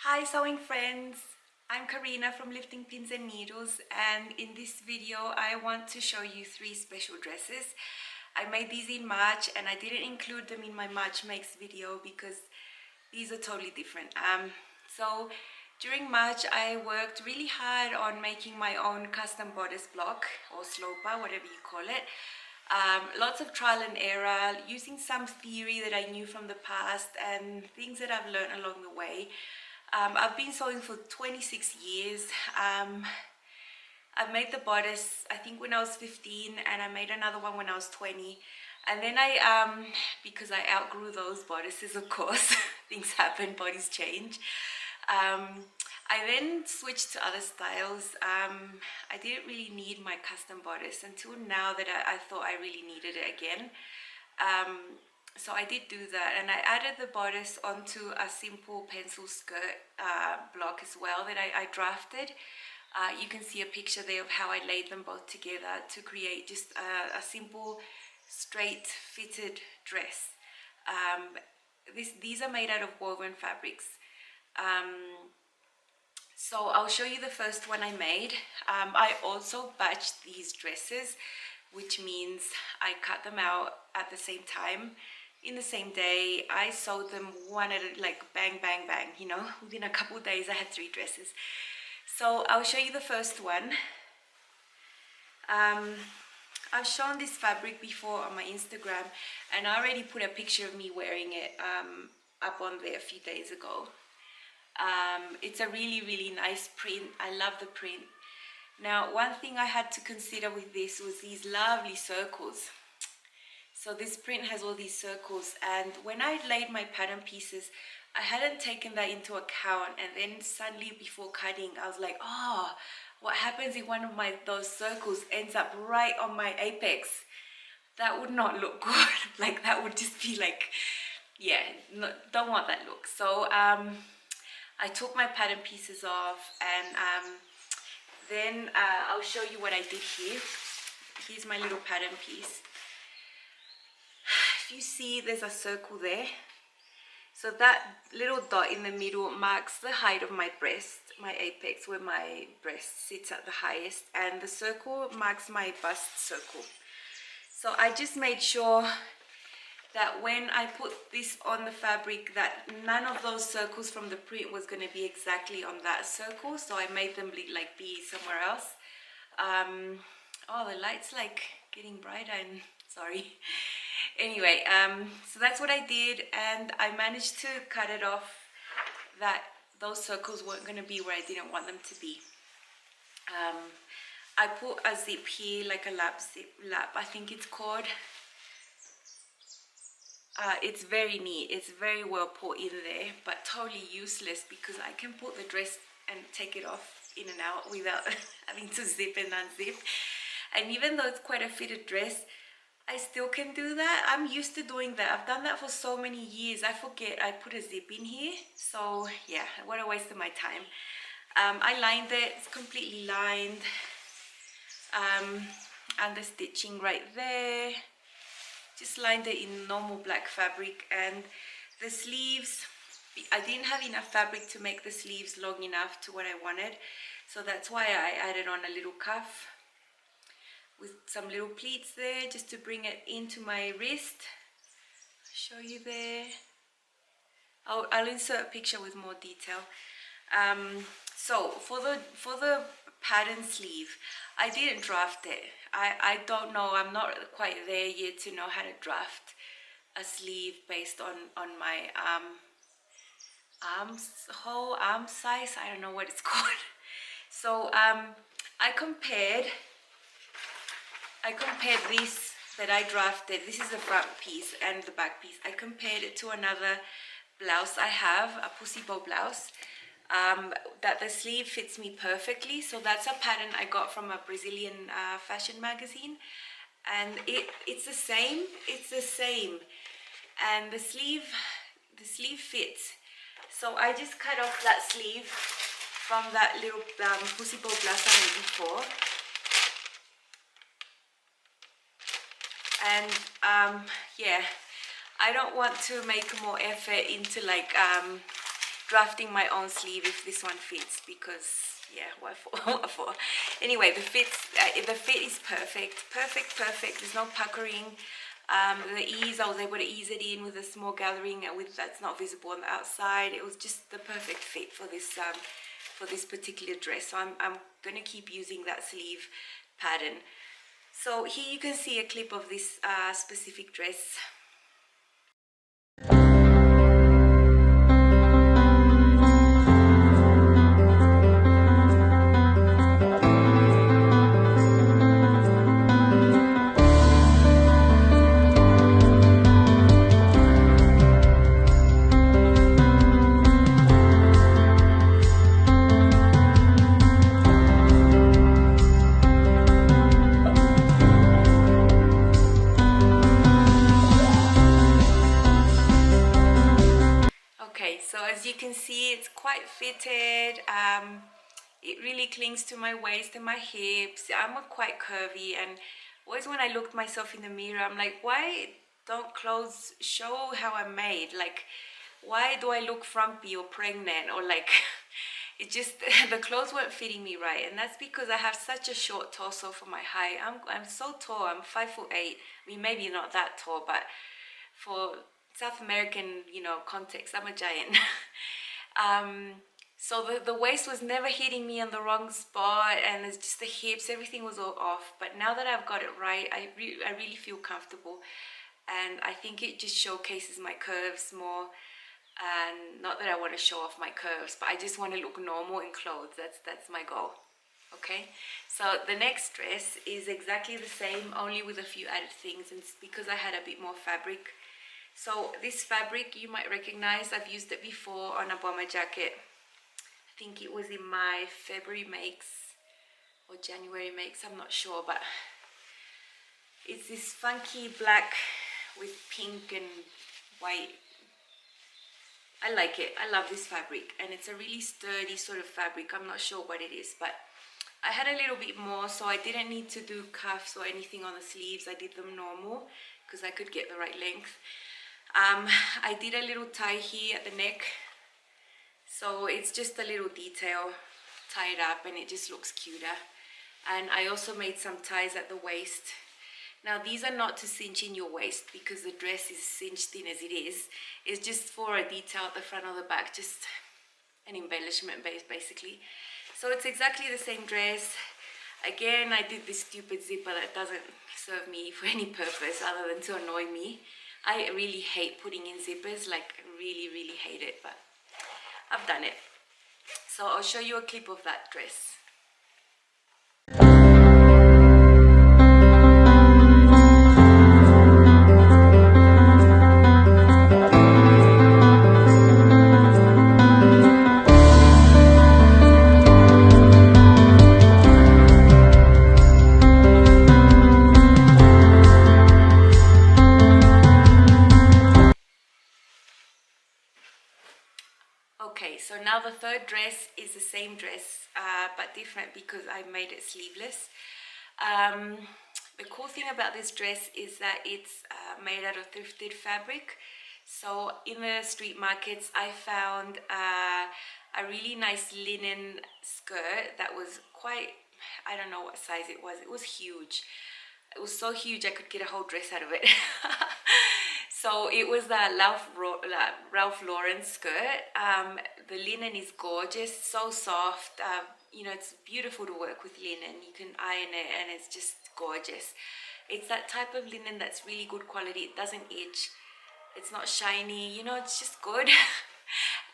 Hi sewing friends, I'm Karina from Lifting Pins and Needles, and in this video I want to show you 3 special dresses. I made these in March and I didn't include them in my March Makes video because these are totally different. So during March I worked really hard on making my own custom bodice block or sloper, whatever you call it. Lots of trial and error, using some theory that I knew from the past and things that I've learned along the way. I've been sewing for 26 years. I made the bodice I think when I was 15, and I made another one when I was 20, and then because I outgrew those bodices, of course. Things happen, bodies change. I then switched to other styles. I didn't really need my custom bodice until now that I thought I really needed it again. So I did do that, and I added the bodice onto a simple pencil skirt block as well that I drafted. You can see a picture there of how I laid them both together to create just a simple straight fitted dress. These are made out of woven fabrics. So I'll show you the first one I made. I also batched these dresses, which means I cut them out at the same time in the same day. I sewed them one at a, like bang bang bang, you know, within a couple of days I had 3 dresses. So I'll show you the first one. I've shown this fabric before on my Instagram, and I already put a picture of me wearing it up on there a few days ago. It's a really nice print. I love the print. Now, one thing I had to consider with this was these lovely circles. So this print has all these circles, and when I laid my pattern pieces, I hadn't taken that into account, and then suddenly before cutting I was like, oh, what happens if one of those circles ends up right on my apex? That would not look good. Like, that would just be like, yeah, no, don't want that look. So I took my pattern pieces off, and then I'll show you what I did here. Here's my little pattern piece. If you see, there's a circle there. So that little dot in the middle marks the height of my breast, my apex, where my breast sits at the highest, and the circle marks my bust circle. So I just made sure that when I put this on the fabric, that none of those circles from the print was going to be exactly on that circle, so I made them be somewhere else. Oh, the light's like getting brighter, and sorry. Anyway, so that's what I did, and I managed to cut it off that those circles weren't going to be where I didn't want them to be. I put a zip here, like a lap I think it's called. It's very neat, it's very well put in there, but totally useless because I can put the dress and take it off in and out without having to zip and unzip. And even though it's quite a fitted dress, I still can do that. I'm used to doing that. I've done that for so many years. I forget I put a zip in here. So yeah, what a waste of my time. I lined it, it's completely lined. And the stitching right there. Just lined it in normal black fabric, and the sleeves, I didn't have enough fabric to make the sleeves long enough to what I wanted, so that's why I added on a little cuff with some little pleats there just to bring it into my wrist. I'll show you there. I'll insert a picture with more detail. So for the pattern sleeve, I didn't draft it. I don't know, I'm not quite there yet to know how to draft a sleeve based on my whole arm size. I don't know what it's called. So I compared this that I drafted. This is the front piece and the back piece. I compared it to another blouse I have, a pussy bow blouse. That the sleeve fits me perfectly. So that's a pattern I got from a Brazilian fashion magazine, and it's the same. It's the same, and the sleeve fits. So I just cut off that sleeve from that little pussy bow blouse I made before, and yeah, I don't want to make more effort into like drafting my own sleeve if this one fits, because yeah, what for? What for? Anyway, the fit is perfect. There's no puckering. The ease, I was able to ease it in with a small gathering with that's not visible on the outside. It was just the perfect fit for this particular dress. So I'm gonna keep using that sleeve pattern. So here you can see a clip of this specific dress. So as you can see, it's quite fitted. It really clings to my waist and my hips. I'm quite curvy, and always when I look at myself in the mirror, I'm like, why don't clothes show how I'm made? Like, why do I look frumpy or pregnant, or like it just the clothes weren't fitting me right? And that's because I have such a short torso for my height. I'm so tall. I'm 5'8". I mean, maybe not that tall, but for South American, you know, context, I'm a giant. So the waist was never hitting me on the wrong spot, and it's just the hips, everything was all off. But now that I've got it right, I really feel comfortable, and I think it just showcases my curves more. And not that I want to show off my curves, but I just want to look normal in clothes. That's my goal. Okay, so the next dress is exactly the same, only with a few added things, and it's because I had a bit more fabric. So this fabric you might recognize. I've used it before on a bomber jacket. I think it was in my February makes or January makes, I'm not sure, but it's this funky black with pink and white. I like it. I love this fabric, and it's a really sturdy sort of fabric. I'm not sure what it is, but I had a little bit more, so I didn't need to do cuffs or anything on the sleeves. I did them normal because I could get the right length. I did a little tie here at the neck, so it's just a little detail tied up, and it just looks cuter. And I also made some ties at the waist. Now these are not to cinch in your waist because the dress is cinched in as it is. It's just for a detail at the front or the back, just an embellishment base basically. So it's exactly the same dress. Again, I did this stupid zipper that doesn't serve me for any purpose other than to annoy me. I really hate putting in zippers, like really hate it, but I've done it. So I'll show you a clip of that dress. Okay, so now the third dress is the same dress, but different because I made it sleeveless. The cool thing about this dress is that it's made out of thrifted fabric. So in the street markets, I found a really nice linen skirt that was quite, I don't know what size it was. It was huge. It was so huge I could get a whole dress out of it. So it was the Ralph Lauren skirt. The linen is gorgeous, so soft. You know, it's beautiful to work with linen. You can iron it and it's just gorgeous. It's that type of linen that's really good quality. It doesn't itch. It's not shiny. You know, it's just good.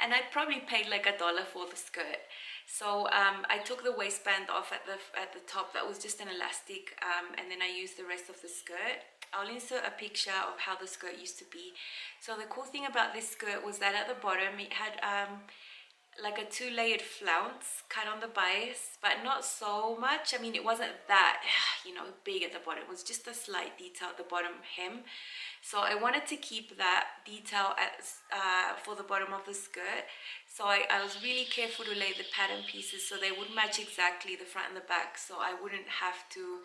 And I probably paid like $1 for the skirt. So I took the waistband off at the top. That was just an elastic, and then I used the rest of the skirt. I'll insert a picture of how the skirt used to be. So the cool thing about this skirt was that at the bottom it had like a 2-layered flounce cut on the bias, but not so much. I mean, it wasn't that, you know, big at the bottom. It was just a slight detail at the bottom hem. So I wanted to keep that detail for the bottom of the skirt. So I was really careful to lay the pattern pieces so they would match exactly the front and the back, so I wouldn't have to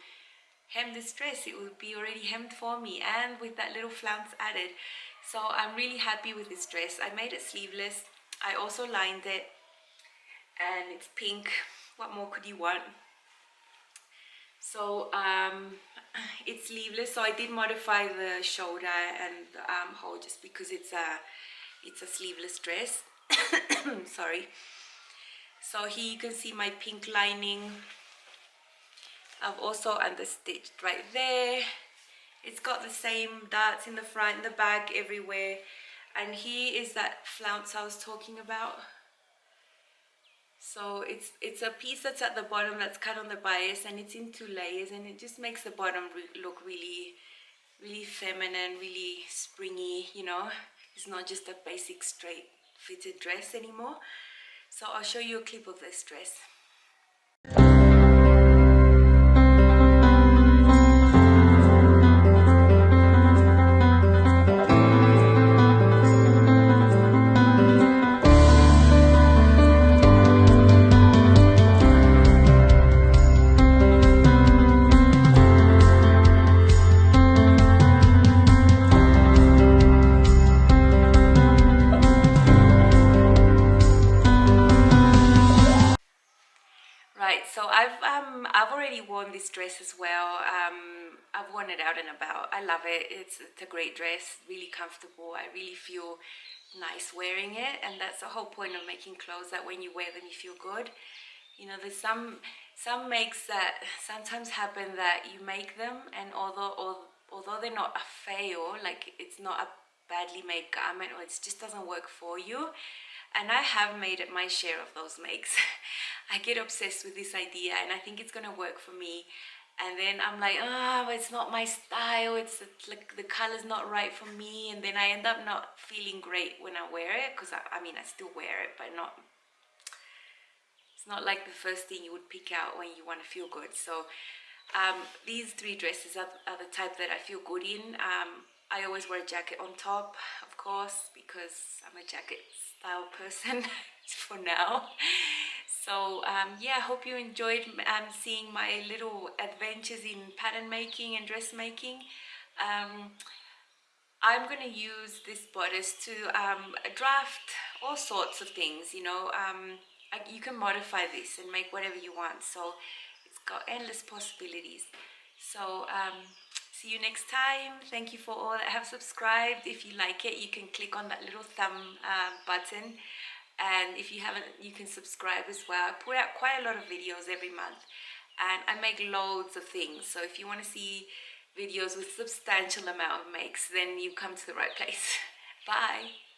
hem this dress. It would be already hemmed for me, and with that little flounce added. So I'm really happy with this dress. I made it sleeveless. I also lined it, and it's pink. What more could you want? So it's sleeveless, so I did modify the shoulder and the armhole just because it's a sleeveless dress. Sorry. So here you can see my pink lining. I've also understitched right there. It's got the same darts in the front, the back, everywhere. And here is that flounce I was talking about. So it's a piece that's at the bottom that's cut on the bias, and it's in 2 layers, and it just makes the bottom look really, really feminine, really springy, you know. It's not just a basic straight fitted dress anymore. So I'll show you a clip of this dress. Right, so I've already worn this dress as well. I've worn it out and about. I love it. It's a great dress, really comfortable. I really feel nice wearing it, and that's the whole point of making clothes, that when you wear them you feel good. You know, there's some makes that sometimes happen, that you make them, and although they're not a fail, like it's not a badly made garment, or it just doesn't work for you. And I have made it my share of those makes. I get obsessed with this idea, and I think it's gonna work for me. And then I'm like, oh, it's not my style. It's like the color's not right for me. And then I end up not feeling great when I wear it, because I mean, I still wear it, but it's not like the first thing you would pick out when you want to feel good. So these 3 dresses are the type that I feel good in. I always wear a jacket on top, of course, because I'm a jacket style person for now. So yeah, I hope you enjoyed seeing my little adventures in pattern making and dressmaking. I'm going to use this bodice to draft all sorts of things, you know. You can modify this and make whatever you want, so it's got endless possibilities. So see you next time. Thank you for all that have subscribed. If you like it, you can click on that little thumb button, and if you haven't, you can subscribe as well. I put out quite a lot of videos every month, and I make loads of things. So if you want to see videos with substantial amount of makes, then you come to the right place. Bye.